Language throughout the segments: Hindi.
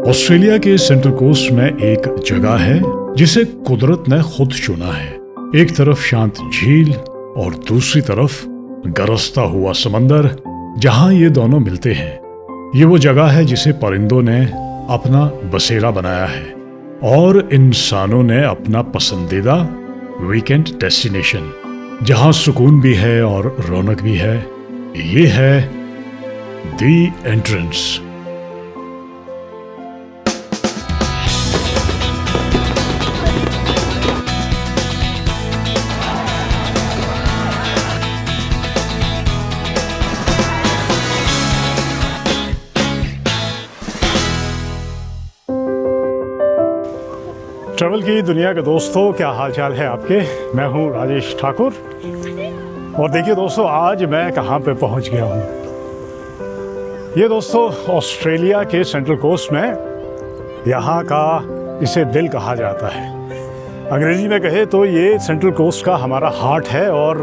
ऑस्ट्रेलिया के सेंट्रल कोस्ट में एक जगह है जिसे कुदरत ने खुद चुना है। एक तरफ शांत झील और दूसरी तरफ गरजता हुआ समंदर, जहां ये दोनों मिलते हैं। ये वो जगह है जिसे परिंदों ने अपना बसेरा बनाया है और इंसानों ने अपना पसंदीदा वीकेंड डेस्टिनेशन, जहां सुकून भी है और रौनक भी है। ये है दी एंट्रेंस। ट्रैवल की दुनिया के दोस्तों, क्या हाल चाल है आपके। मैं हूं राजेश ठाकुर और देखिए दोस्तों, आज मैं कहां पे पहुंच गया हूं। ये दोस्तों ऑस्ट्रेलिया के सेंट्रल कोस्ट में, यहां का इसे दिल कहा जाता है। अंग्रेजी में कहे तो ये सेंट्रल कोस्ट का हमारा हार्ट है और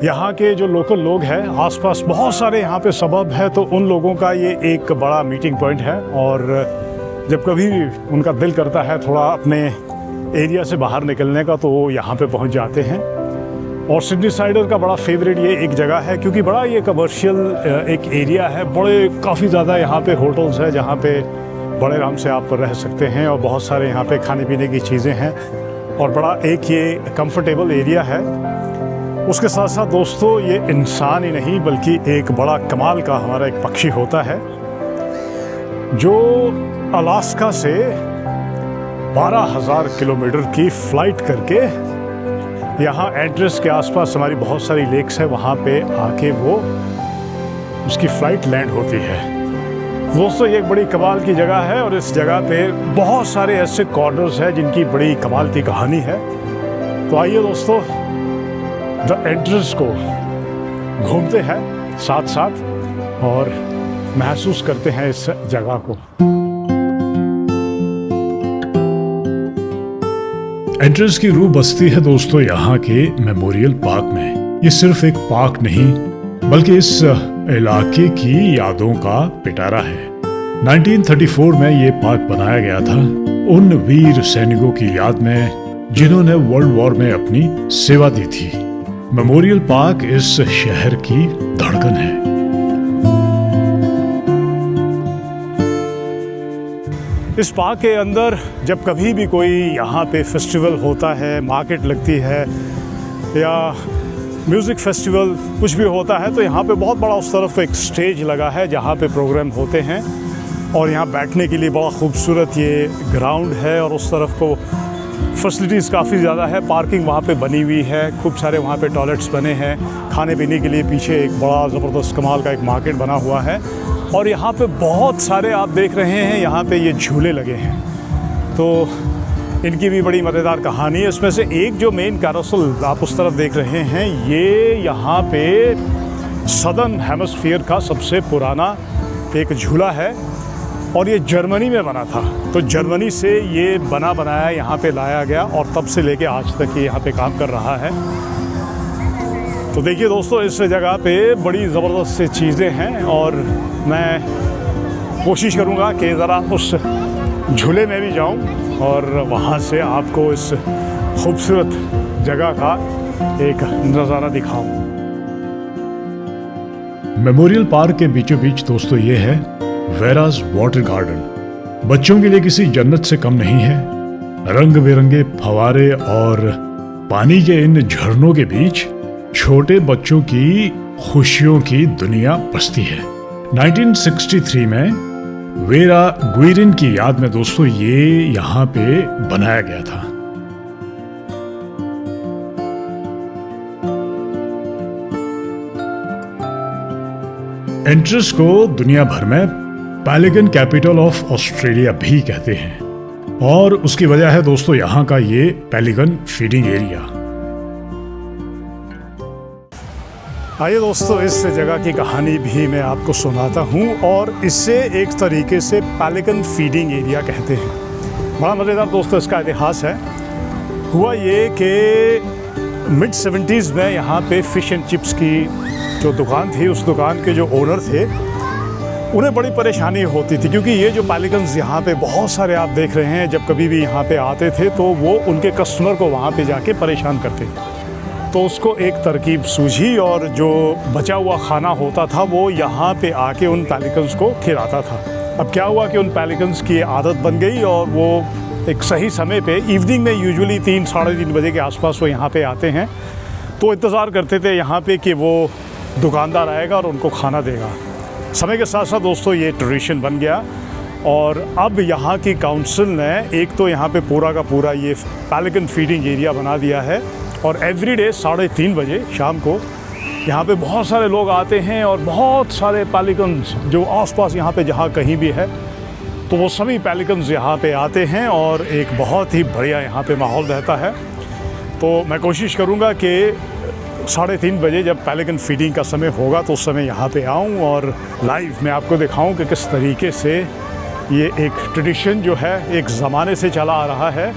यहाँ के जो लोकल लोग हैं, आसपास बहुत सारे यहाँ पे सबब है, तो उन लोगों का ये एक बड़ा मीटिंग पॉइंट है। और जब कभी उनका दिल करता है थोड़ा अपने एरिया से बाहर निकलने का, तो वो यहाँ पे पहुँच जाते हैं। और सिडनी साइडर का बड़ा फेवरेट ये एक जगह है, क्योंकि बड़ा ये कमर्शियल एक एरिया है। बड़े काफ़ी ज़्यादा यहाँ पे होटल्स हैं जहाँ पे बड़े आराम से आप रह सकते हैं और बहुत सारे यहाँ पे खाने पीने की चीज़ें हैं और बड़ा एक ये कंफर्टेबल एरिया है। उसके साथ साथ दोस्तों, ये इंसान ही नहीं बल्कि एक बड़ा कमाल का हमारा एक पक्षी होता है जो अलास्का से 12,000 किलोमीटर की फ़्लाइट करके यहाँ एंट्रेंस के आसपास हमारी बहुत सारी लेक्स है, वहाँ पे आके वो उसकी फ़्लाइट लैंड होती है। दोस्तों, ये एक बड़ी कमाल की जगह है और इस जगह पे बहुत सारे ऐसे कॉर्नर्स हैं जिनकी बड़ी कमाल की कहानी है। तो आइए दोस्तों, द एंट्रेंस को घूमते हैं साथ साथ और महसूस करते हैं इस जगह को। एंट्रेंस की रूह बसती है दोस्तों यहाँ के मेमोरियल पार्क में। ये सिर्फ एक पार्क नहीं बल्कि इस इलाके की यादों का पिटारा है। 1934 में ये पार्क बनाया गया था उन वीर सैनिकों की याद में जिन्होंने वर्ल्ड वॉर में अपनी सेवा दी थी। मेमोरियल पार्क इस शहर की धड़कन है। इस पार्क के अंदर जब कभी भी कोई यहाँ पे फेस्टिवल होता है, मार्केट लगती है या म्यूज़िक फेस्टिवल कुछ भी होता है, तो यहाँ पे बहुत बड़ा उस तरफ एक स्टेज लगा है जहाँ पे प्रोग्राम होते हैं। और यहाँ बैठने के लिए बड़ा खूबसूरत ये ग्राउंड है और उस तरफ को फैसिलिटीज़ काफ़ी ज़्यादा है। पार्किंग वहाँ पे बनी हुई है, खूब सारे वहाँ पे टॉयलेट्स बने हैं। खाने पीने के लिए पीछे एक बड़ा ज़बरदस्त कमाल का एक मार्केट बना हुआ है और यहाँ पे बहुत सारे आप देख रहे हैं, यहाँ पे ये झूले लगे हैं, तो इनकी भी बड़ी मज़ेदार कहानी है। इसमें से एक जो मेन कैरोसल आप उस तरफ देख रहे हैं, ये यहाँ पे सदर्न हेमिस्फीयर का सबसे पुराना एक झूला है और ये जर्मनी में बना था। तो जर्मनी से ये बनाया यहाँ पे लाया गया और तब से लेके आज तक ये यहाँ पे काम कर रहा है। तो देखिए दोस्तों, इस जगह पे बड़ी ज़बरदस्त सी चीज़ें हैं और मैं कोशिश करूँगा कि ज़रा उस झूले में भी जाऊँ और वहाँ से आपको इस खूबसूरत जगह का एक नज़ारा दिखाऊँ। मेमोरियल पार्क के बीचों बीच दोस्तों ये है वेराज वाटर गार्डन। बच्चों के लिए किसी जन्नत से कम नहीं है। रंग बिरंगे फवारे और पानी के इन झरनों के बीच छोटे बच्चों की खुशियों की दुनिया बसती है। 1963 में वेरा गुइरिन की याद में दोस्तों ये यहाँ पे बनाया गया था। एंट्रेंस को दुनिया भर में पेलिकन कैपिटल ऑफ ऑस्ट्रेलिया भी कहते हैं और उसकी वजह है दोस्तों यहाँ का ये पेलिकन फीडिंग एरिया। आइए दोस्तों, इस जगह की कहानी भी मैं आपको सुनाता हूँ और इसे एक तरीके से पेलिकन फीडिंग एरिया कहते हैं। बड़ा मज़ेदार दोस्तों इसका इतिहास है। हुआ ये कि मिड 70s में यहाँ पे फ़िश एंड चिप्स की जो दुकान थी, उस दुकान के जो ओनर थे उन्हें बड़ी परेशानी होती थी, क्योंकि ये जो पेलिकन्स यहाँ पे बहुत सारे आप देख रहे हैं, जब कभी भी यहाँ पे आते थे तो वो उनके कस्टमर को वहाँ पे जाके परेशान करते थे। तो उसको एक तरकीब सूझी और जो बचा हुआ खाना होता था वो यहाँ पे आके उन पेलिकन्स को खिलाता था। अब क्या हुआ कि उन पेलिकन्स की आदत बन गई और वो एक सही समय पे इवनिंग में यूजुअली 3 साढ़े 3 बजे के आसपास वो यहाँ पे आते हैं, तो इंतज़ार करते थे यहाँ पे कि वो दुकानदार आएगा और उनको खाना देगा। समय के साथ साथ दोस्तों ये ट्रेडिशन बन गया और अब यहाँ की काउंसिल ने एक तो यहाँ पे पूरा का पूरा ये पेलिकन फीडिंग एरिया बना दिया है और एवरीडे 3:30 बजे शाम को यहाँ पे बहुत सारे लोग आते हैं और बहुत सारे पेलिकन्स जो आसपास यहाँ पे जहाँ कहीं भी है तो वो सभी पेलिकन्स यहाँ पे आते हैं और एक बहुत ही बढ़िया यहाँ पे माहौल रहता है। तो मैं कोशिश करूँगा कि 3:30 बजे जब पेलिकन फीडिंग का समय होगा तो उस समय यहाँ पे आऊँ और लाइव मैं आपको दिखाऊँ कि किस तरीके से ये एक ट्रेडिशन जो है एक ज़माने से चला आ रहा है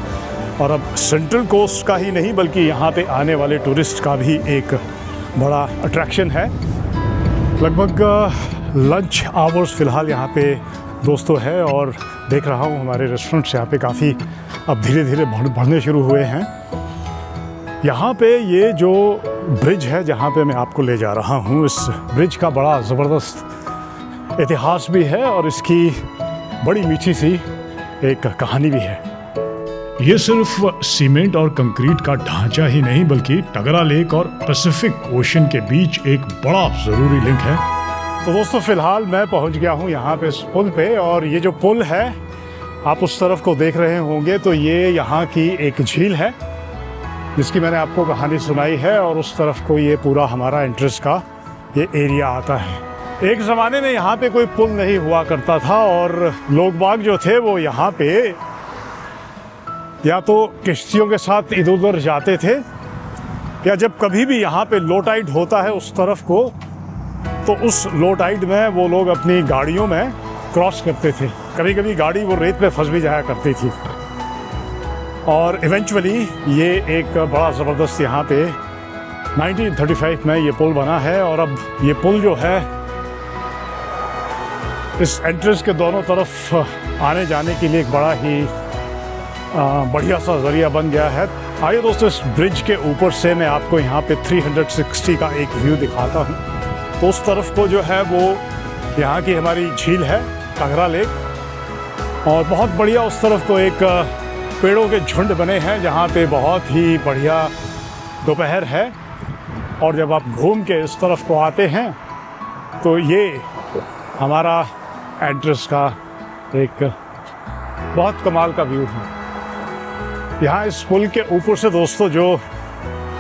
और अब सेंट्रल कोस्ट का ही नहीं बल्कि यहाँ पे आने वाले टूरिस्ट का भी एक बड़ा अट्रैक्शन है। लगभग लंच आवर्स फ़िलहाल यहाँ पे दोस्तों है और देख रहा हूँ हमारे रेस्टोरेंट्स यहाँ पे काफ़ी अब धीरे धीरे बढ़ने शुरू हुए हैं। यहाँ पे ये जो ब्रिज है जहाँ पे मैं आपको ले जा रहा हूँ, इस ब्रिज का बड़ा ज़बरदस्त इतिहास भी है और इसकी बड़ी मीठी सी एक कहानी भी है। ये सिर्फ सीमेंट और कंक्रीट का ढांचा ही नहीं बल्कि टगरा लेक और पैसिफिक ओशन के बीच एक बड़ा ज़रूरी लिंक है। तो दोस्तों फ़िलहाल मैं पहुंच गया हूं यहाँ पे इस पुल पे और ये जो पुल है आप उस तरफ को देख रहे होंगे तो ये यहाँ की एक झील है जिसकी मैंने आपको कहानी सुनाई है और उस तरफ को ये पूरा हमारा इंटरेस्ट का ये एरिया आता है। एक ज़माने में यहाँ पे कोई पुल नहीं हुआ करता था और लोग बाग जो थे वो यहाँ पे या तो किश्तियों के साथ इधर उधर जाते थे या जब कभी भी यहाँ पे लो टाइड होता है उस तरफ को तो उस लो टाइड में वो लोग अपनी गाड़ियों में क्रॉस करते थे। कभी कभी गाड़ी वो रेत पे फंस भी जाया करती थी और इवेंचुअली ये एक बड़ा ज़बरदस्त यहाँ पे 1935 में ये पुल बना है और अब ये पुल जो है इस एंट्रेंस के दोनों तरफ आने जाने के लिए एक बड़ा ही बढ़िया सा ज़रिया बन गया है। आइए दोस्तों इस ब्रिज के ऊपर से मैं आपको यहाँ पे 360 का एक व्यू दिखाता हूँ। तो उस तरफ को जो है वो यहाँ की हमारी झील है टगरा लेक और बहुत बढ़िया उस तरफ को एक पेड़ों के झुंड बने हैं जहाँ पे बहुत ही बढ़िया दोपहर है और जब आप घूम के इस तरफ को आते हैं तो ये हमारा एंट्रेंस का एक बहुत कमाल का व्यू है। यहाँ इस पुल के ऊपर से दोस्तों जो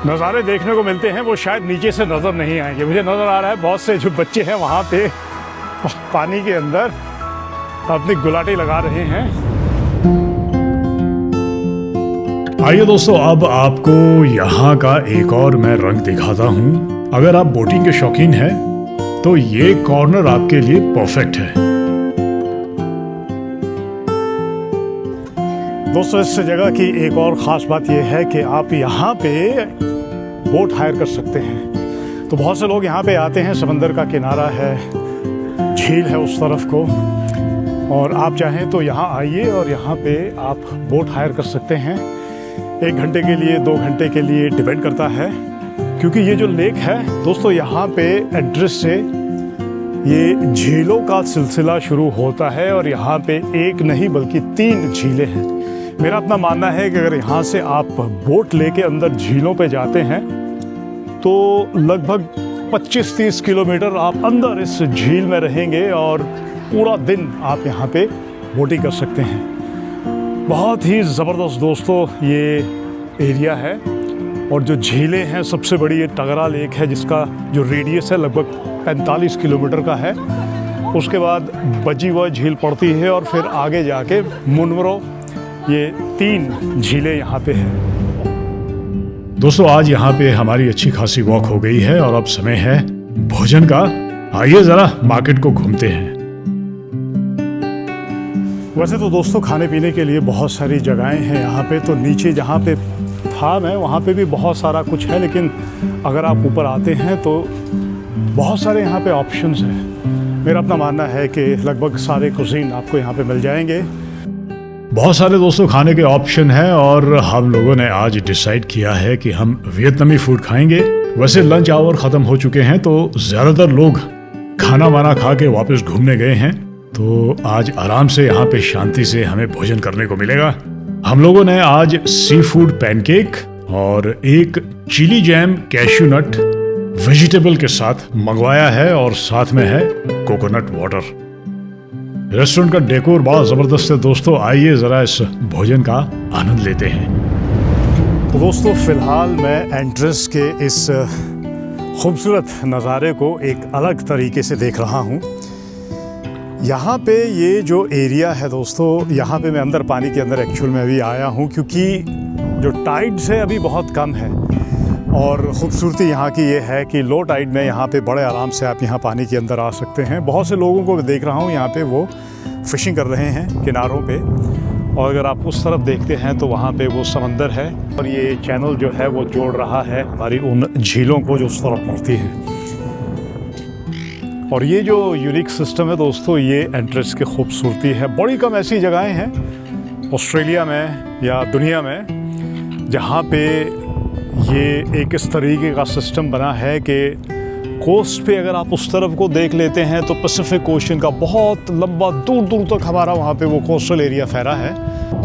नज़ारे देखने को मिलते हैं वो शायद नीचे से नज़र नहीं आएंगे। मुझे नज़र आ रहा है बहुत से जो बच्चे हैं वहाँ पे पानी के अंदर अपनी गुलाटी लगा रहे हैं। आइए दोस्तों अब आपको यहाँ का एक और मैं रंग दिखाता हूँ। अगर आप बोटिंग के शौकीन हैं तो ये कॉर्नर आपके लिए परफेक्ट है। दोस्तों इस जगह की एक और ख़ास बात यह है कि आप यहाँ पे बोट हायर कर सकते हैं। तो बहुत से लोग यहाँ पे आते हैं, समंदर का किनारा है, झील है उस तरफ को और आप चाहें तो यहाँ आइए और यहाँ पे आप बोट हायर कर सकते हैं 1 घंटे के लिए 2 घंटे के लिए, डिपेंड करता है। क्योंकि ये जो लेक है दोस्तों यहाँ पे एड्रेस से ये झीलों का सिलसिला शुरू होता है और यहाँ पे एक नहीं बल्कि 3 झीलें हैं। मेरा अपना मानना है कि अगर यहाँ से आप बोट लेके अंदर झीलों पे जाते हैं तो लगभग 25-30 किलोमीटर आप अंदर इस झील में रहेंगे और पूरा दिन आप यहाँ पे बोटिंग कर सकते हैं। बहुत ही ज़बरदस्त दोस्तों ये एरिया है और जो झीलें हैं सबसे बड़ी ये टगरा लेक है जिसका जो रेडियस है लगभग 45 किलोमीटर का है। उसके बाद बजी हुआ झील पड़ती है और फिर आगे जाके मुनमरो, ये 3 झीलें यहाँ पे हैं। दोस्तों आज यहाँ पे हमारी अच्छी खासी वॉक हो गई है और अब समय है भोजन का। आइए ज़रा मार्केट को घूमते हैं। वैसे तो दोस्तों खाने पीने के लिए बहुत सारी जगहें हैं यहाँ पे, तो नीचे जहाँ पे था मैं वहाँ पे भी बहुत सारा कुछ है, लेकिन अगर आप ऊपर आते हैं तो बहुत सारे यहाँ पे ऑप्शंस हैं। मेरा अपना मानना है कि लगभग सारे कुजीन आपको यहाँ पे मिल जाएंगे। बहुत सारे दोस्तों खाने के ऑप्शन हैं और हम लोगों ने आज डिसाइड किया है कि हम वियतनामी फूड खाएंगे। वैसे लंच आवर ख़त्म हो चुके हैं तो ज़्यादातर लोग खाना वाना खा के वापस घूमने गए हैं, तो आज आराम से यहाँ पे शांति से हमें भोजन करने को मिलेगा। हम लोगों ने आज सी फूड पैनकेक और एक chilli jam cashew nut vegetable के साथ मंगवाया है और साथ में है कोकोनट वाटर। रेस्टोरेंट का डेकोर बड़ा जबरदस्त है दोस्तों, आइए जरा इस भोजन का आनंद लेते हैं। तो दोस्तों फिलहाल मैं एंट्रेंस के इस खूबसूरत नज़ारे को एक अलग तरीके से देख रहा हूँ। यहाँ पे ये जो एरिया है दोस्तों, यहाँ पे मैं अंदर पानी के अंदर एक्चुअल में अभी आया हूँ क्योंकि जो टाइड्स है अभी बहुत कम है और ख़ूबसूरती यहाँ की ये है कि लो टाइड में यहाँ पे बड़े आराम से आप यहाँ पानी के अंदर आ सकते हैं। बहुत से लोगों को देख रहा हूँ यहाँ पे वो फ़िशिंग कर रहे हैं किनारों पे, और अगर आप उस तरफ देखते हैं तो वहाँ पे वो समंदर है और ये चैनल जो है वो जोड़ रहा है हमारी उन झीलों को जो उस तरफ पड़ती हैं। और ये जो यूनिक सिस्टम है दोस्तों, ये एंट्रेंस की खूबसूरती है। बड़ी कम ऐसी जगहें हैं ऑस्ट्रेलिया में या दुनिया में जहाँ पे ये एक इस तरीके का सिस्टम बना है कि कोस्ट पे अगर आप उस तरफ को देख लेते हैं तो पैसिफिक ओशन का बहुत लंबा दूर दूर तक हमारा वहाँ पे वो कोस्टल एरिया फैला है।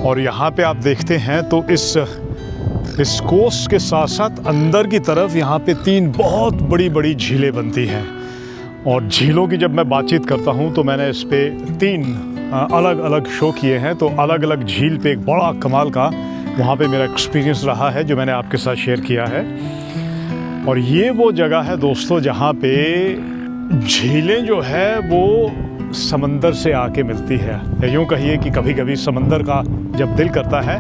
और यहाँ पे आप देखते हैं तो इस कोस्ट के साथ साथ अंदर की तरफ यहाँ पे 3 बहुत बड़ी बड़ी झीलें बनती हैं। और झीलों की जब मैं बातचीत करता हूँ तो मैंने इस पे 3 अलग अलग शो किए हैं, तो अलग अलग झील पे एक बड़ा कमाल का वहाँ पे मेरा एक्सपीरियंस रहा है जो मैंने आपके साथ शेयर किया है। और ये वो जगह है दोस्तों जहाँ पे झीलें जो है वो समंदर से आके मिलती है, या यूँ कहिए कि कभी कभी समंदर का जब दिल करता है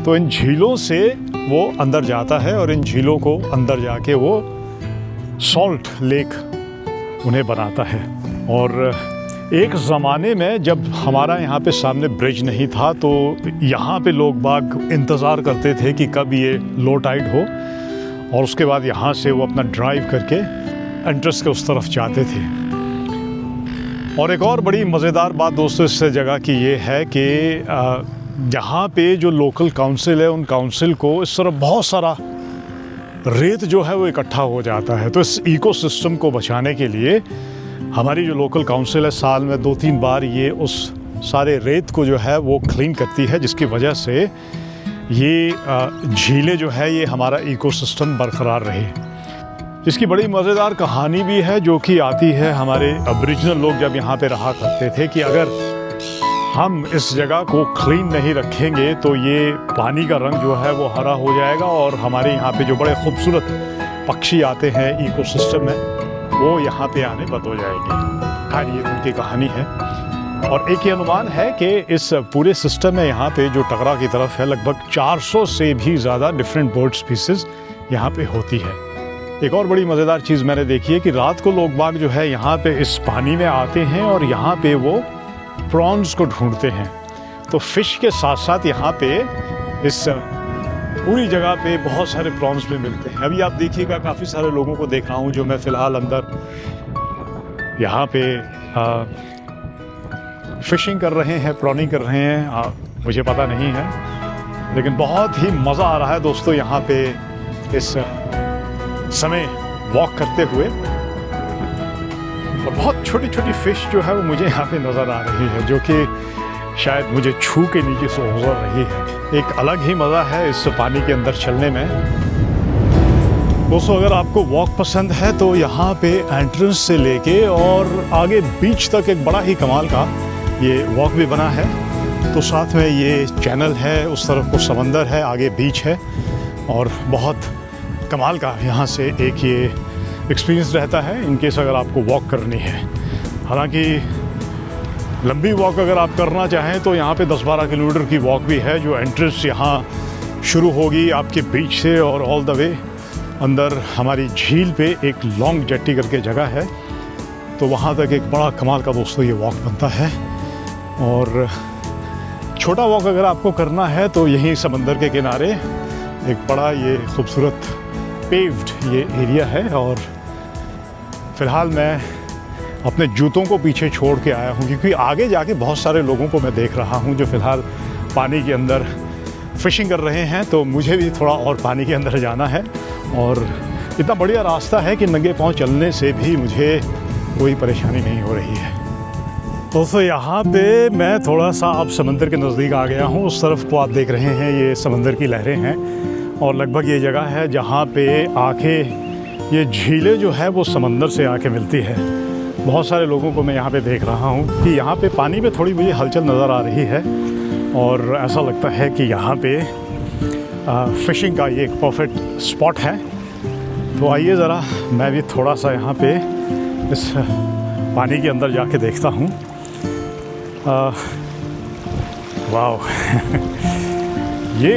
तो इन झीलों से वो अंदर जाता है और इन झीलों को अंदर जाके वो सॉल्ट लेक उन्हें बनाता है। और एक ज़माने में जब हमारा यहाँ पे सामने ब्रिज नहीं था तो यहाँ पे लोग बाग इंतज़ार करते थे कि कब ये लो टाइड हो और उसके बाद यहाँ से वो अपना ड्राइव करके एंट्रेंस के उस तरफ जाते थे। और एक और बड़ी मज़ेदार बात दोस्तों इस जगह की ये है कि यहाँ पे जो लोकल काउंसिल है उन काउंसिल को इस तरफ बहुत सारा रेत जो है वो इकट्ठा हो जाता है, तो इस इकोसिस्टम को बचाने के लिए हमारी जो लोकल काउंसिल है साल में 2-3 बार ये उस सारे रेत को जो है वो क्लीन करती है, जिसकी वजह से ये झीलें जो है ये हमारा इकोसिस्टम बरकरार रहे। इसकी बड़ी मज़ेदार कहानी भी है जो कि आती है हमारे अबरिजिनल लोग जब यहाँ पे रहा करते थे कि अगर हम इस जगह को क्लीन नहीं रखेंगे तो ये पानी का रंग जो है वो हरा हो जाएगा और हमारे यहाँ पे जो बड़े खूबसूरत पक्षी आते हैं इकोसिस्टम में वो यहाँ पे आने बंद हो जाएंगे। खैर ये उनकी कहानी है। और एक ही अनुमान है कि इस पूरे सिस्टम में यहाँ पे जो टकरा की तरफ है लगभग 400 से भी ज़्यादा डिफरेंट बर्ड स्पीसीज यहाँ पे होती है। एक और बड़ी मज़ेदार चीज़ मैंने देखी है कि रात को लोग बाग जो है यहाँ पे इस पानी में आते हैं और यहाँ पे वो प्रॉन्स को ढूंढते हैं। तो फिश के साथ साथ यहाँ पे इस पूरी जगह पे बहुत सारे प्रॉन्स भी मिलते हैं। अभी आप देखिएगा काफ़ी सारे लोगों को देख रहा हूँ जो मैं फ़िलहाल अंदर यहाँ पे फ़िशिंग कर रहे हैं, प्रॉनिंग कर रहे हैं, मुझे पता नहीं है, लेकिन बहुत ही मज़ा आ रहा है दोस्तों यहाँ पे इस समय वॉक करते हुए। और बहुत छोटी छोटी फ़िश जो है वो मुझे यहाँ पे नज़र आ रही है जो कि शायद मुझे छू के नीचे से गुजर रही है। एक अलग ही मज़ा है इस पानी के अंदर चलने में। दोस्तों अगर आपको वॉक पसंद है तो यहाँ पे एंट्रेंस से लेके और आगे बीच तक एक बड़ा ही कमाल का ये वॉक भी बना है। तो साथ में ये चैनल है, उस तरफ को समंदर है, आगे बीच है और बहुत कमाल का यहाँ से एक ये एक्सपीरियंस रहता है इन केस अगर आपको वॉक करनी है। हालांकि लंबी वॉक अगर आप करना चाहें तो यहाँ पे 10-12 किलोमीटर की वॉक भी है जो एंट्रेंस यहाँ शुरू होगी आपके बीच से और ऑल द वे अंदर हमारी झील पे एक लॉन्ग जेट्टी करके जगह है, तो वहाँ तक एक बड़ा कमाल का दोस्तों ये वॉक बनता है। और छोटा वॉक अगर आपको करना है तो यहीं समंदर के किनारे एक बड़ा ये खूबसूरत पेव्ड ये एरिया है। और फ़िलहाल मैं अपने जूतों को पीछे छोड़ के आया हूँ, क्योंकि आगे जाके बहुत सारे लोगों को मैं देख रहा हूँ जो फ़िलहाल पानी के अंदर फ़िशिंग कर रहे हैं। तो मुझे भी थोड़ा और पानी के अंदर जाना है, और इतना बढ़िया रास्ता है कि नंगे पाँव चलने से भी मुझे कोई परेशानी नहीं हो रही है। दोस्तों यहाँ पे मैं थोड़ा सा अब समंदर के नज़दीक आ गया हूँ। उस तरफ को आप देख रहे हैं, ये समंदर की लहरें हैं, और लगभग ये जगह है जहाँ पे आके ये झीलें जो है वो समंदर से आके मिलती है। बहुत सारे लोगों को मैं यहाँ पे देख रहा हूँ कि यहाँ पे पानी में थोड़ी मुझे हलचल नज़र आ रही है, और ऐसा लगता है कि यहाँ पे फ़िशिंग का ये एक परफेक्ट स्पॉट है। तो आइए ज़रा मैं भी थोड़ा सा यहाँ पे इस पानी के अंदर जाके देखता हूँ। वाह ये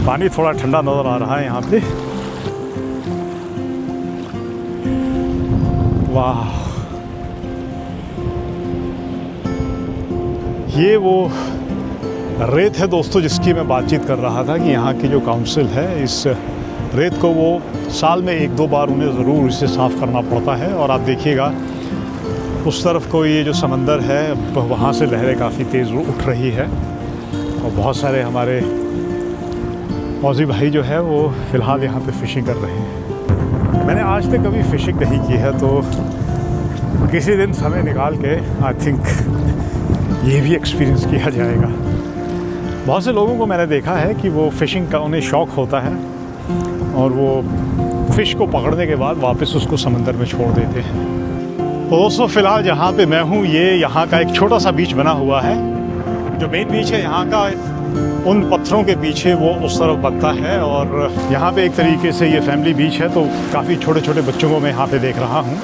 पानी थोड़ा ठंडा नज़र आ रहा है यहाँ पे। वाह, ये वो रेत है दोस्तों जिसकी मैं बातचीत कर रहा था कि यहाँ की जो काउंसिल है, इस रेत को वो साल में 1-2 बार उन्हें ज़रूर इसे साफ़ करना पड़ता है। और आप देखिएगा उस तरफ को ये जो समंदर है, वहाँ से लहरें काफ़ी तेज़ उठ रही है, और बहुत सारे हमारे मौजी भाई जो है वो फ़िलहाल यहाँ पे फ़िशिंग कर रहे हैं। मैंने आज तक कभी फ़िशिंग नहीं की है, तो किसी दिन समय निकाल के आई थिंक ये भी एक्सपीरियंस किया जाएगा। बहुत से लोगों को मैंने देखा है कि वो फ़िशिंग का उन्हें शौक़ होता है, और वो फ़िश को पकड़ने के बाद वापस उसको समंदर में छोड़ देते हैं। तो दोस्तों फ़िलहाल जहाँ पे मैं हूँ, ये यहाँ का एक छोटा सा बीच बना हुआ है। जो मेन बीच है यहाँ का, उन पत्थरों के पीछे वो उस तरफ बनता है, और यहाँ पे एक तरीके से ये फैमिली बीच है। तो काफ़ी छोटे छोटे बच्चों को मैं यहाँ पे देख रहा हूँ।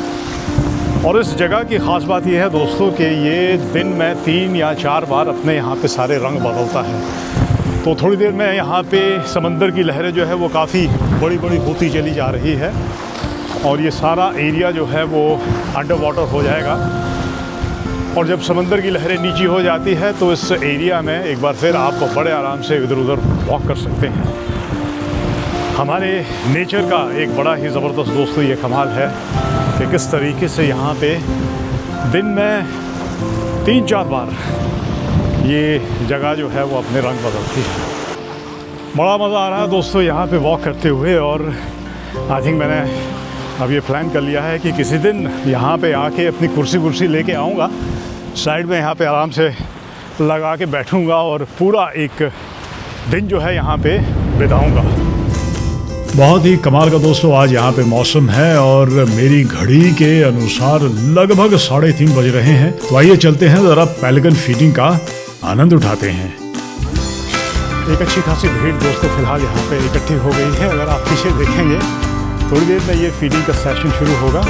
और इस जगह की ख़ास बात ये है दोस्तों कि ये दिन में 3 या 4 बार अपने यहाँ पे सारे रंग बदलता है। तो थोड़ी देर में यहाँ पे समंदर की लहरें जो है वो काफ़ी बड़ी बड़ी होती चली जा रही है, और ये सारा एरिया जो है वो अंडर वाटर हो जाएगा। और जब समंदर की लहरें नीची हो जाती है तो इस एरिया में एक बार फिर आप बड़े आराम से इधर उधर वॉक कर सकते हैं। हमारे नेचर का एक बड़ा ही ज़बरदस्त दोस्तों ये कमाल है कि किस तरीके से यहाँ पे दिन में 3-4 बार ये जगह जो है वो अपने रंग बदलती है। बड़ा मज़ा आ रहा है दोस्तों यहाँ पे वॉक करते हुए, और आई थिंक मैंने अब ये प्लान कर लिया है कि किसी दिन यहाँ पे आके अपनी कुर्सी लेके आऊँगा, साइड में यहाँ पे आराम से लगा के बैठूँगा और पूरा एक दिन जो है यहाँ पे बिताऊँगा। बहुत ही कमाल का दोस्तों आज यहाँ पे मौसम है, और मेरी घड़ी के अनुसार लगभग 3:30 बज रहे हैं। तो आइए चलते हैं ज़रा पेलिकन फीडिंग का आनंद उठाते हैं। एक अच्छी खासी भीड़ दोस्तों फ़िलहाल यहाँ पे इकट्ठी हो गई है। अगर आप पीछे देखेंगे थोड़ी देर में ये फीडिंग का सेशन शुरू होगा।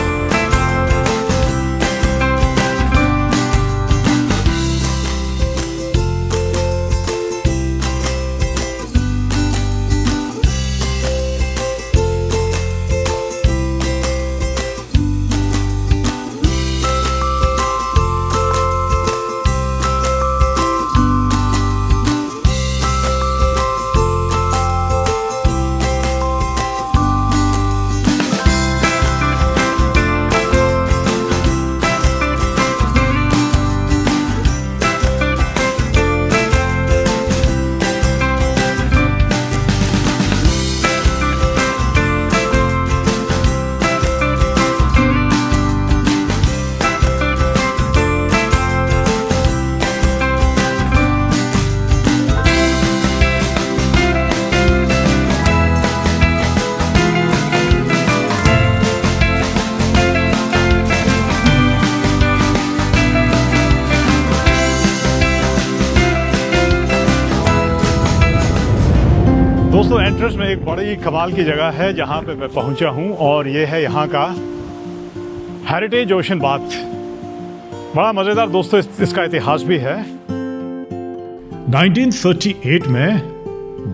दोस्तों एंट्रेंस में एक बड़ी कमाल की जगह है जहाँ पे मैं पहुँचा हूँ, और ये है यहाँ का हेरिटेज ओशन बाथ। बड़ा मज़ेदार दोस्तों इसका इतिहास भी है। 1938 में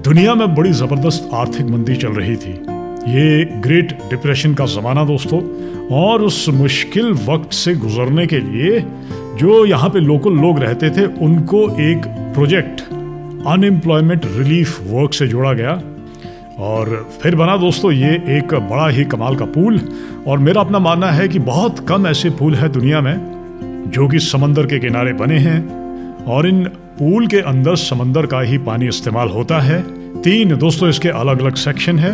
दुनिया में बड़ी ज़बरदस्त आर्थिक मंदी चल रही थी। ये ग्रेट डिप्रेशन का ज़माना दोस्तों, और उस मुश्किल वक्त से गुजरने के लिए जो यहाँ पे लोकल लोग रहते थे उनको एक प्रोजेक्ट अनएम्प्लॉयमेंट रिलीफ वर्क से जोड़ा गया। और फिर बना दोस्तों ये एक बड़ा ही कमाल का पूल। और मेरा अपना मानना है कि बहुत कम ऐसे पूल है दुनिया में जो कि समंदर के किनारे बने हैं और इन पूल के अंदर समंदर का ही पानी इस्तेमाल होता है। 3 दोस्तों इसके अलग अलग सेक्शन है।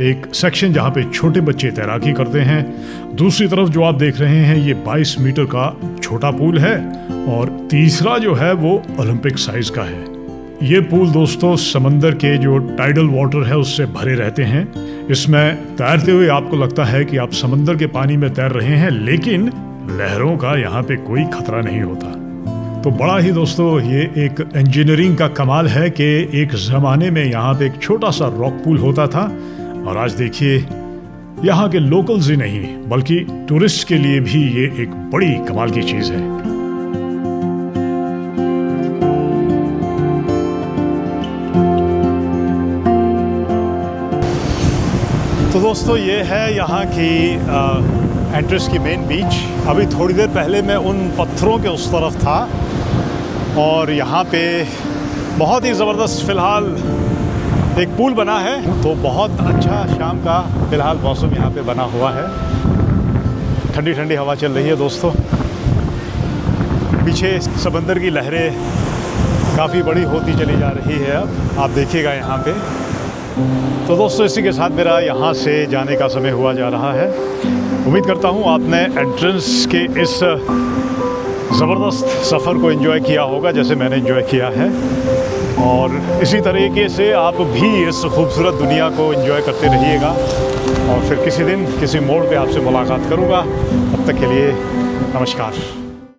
एक सेक्शन जहाँ पे छोटे बच्चे तैराकी करते हैं, दूसरी तरफ जो आप देख रहे हैं ये 22 मीटर का छोटा पूल है और तीसरा जो है वो ओलंपिक साइज का है। ये पूल दोस्तों समंदर के जो टाइडल वाटर है उससे भरे रहते हैं। इसमें तैरते हुए आपको लगता है कि आप समंदर के पानी में तैर रहे हैं, लेकिन लहरों का यहाँ पे कोई खतरा नहीं होता। तो बड़ा ही दोस्तों ये एक इंजीनियरिंग का कमाल है कि एक ज़माने में यहाँ पे एक छोटा सा रॉक पूल होता था और आज देखिए यहाँ के लोकल्स ही नहीं बल्कि टूरिस्ट के लिए भी ये एक बड़ी कमाल की चीज़ है। तो दोस्तों ये है यहाँ की एंट्रेंस की मेन बीच। अभी थोड़ी देर पहले मैं उन पत्थरों के उस तरफ था और यहाँ पे बहुत ही ज़बरदस्त फ़िलहाल एक पूल बना है। तो बहुत अच्छा शाम का फ़िलहाल मौसम यहाँ पे बना हुआ है। ठंडी ठंडी हवा चल रही है दोस्तों। पीछे समंदर की लहरें काफ़ी बड़ी होती चली जा रही है। अब आप देखिएगा यहाँ पे। तो दोस्तों इसी के साथ मेरा यहाँ से जाने का समय हुआ जा रहा है। उम्मीद करता हूँ आपने एंट्रेंस के इस ज़बरदस्त सफ़र को एंजॉय किया होगा जैसे मैंने एंजॉय किया है। और इसी तरीके से आप भी इस खूबसूरत दुनिया को एंजॉय करते रहिएगा। और फिर किसी दिन किसी मोड़ पे आपसे मुलाकात करूँगा। तब तक के लिए नमस्कार।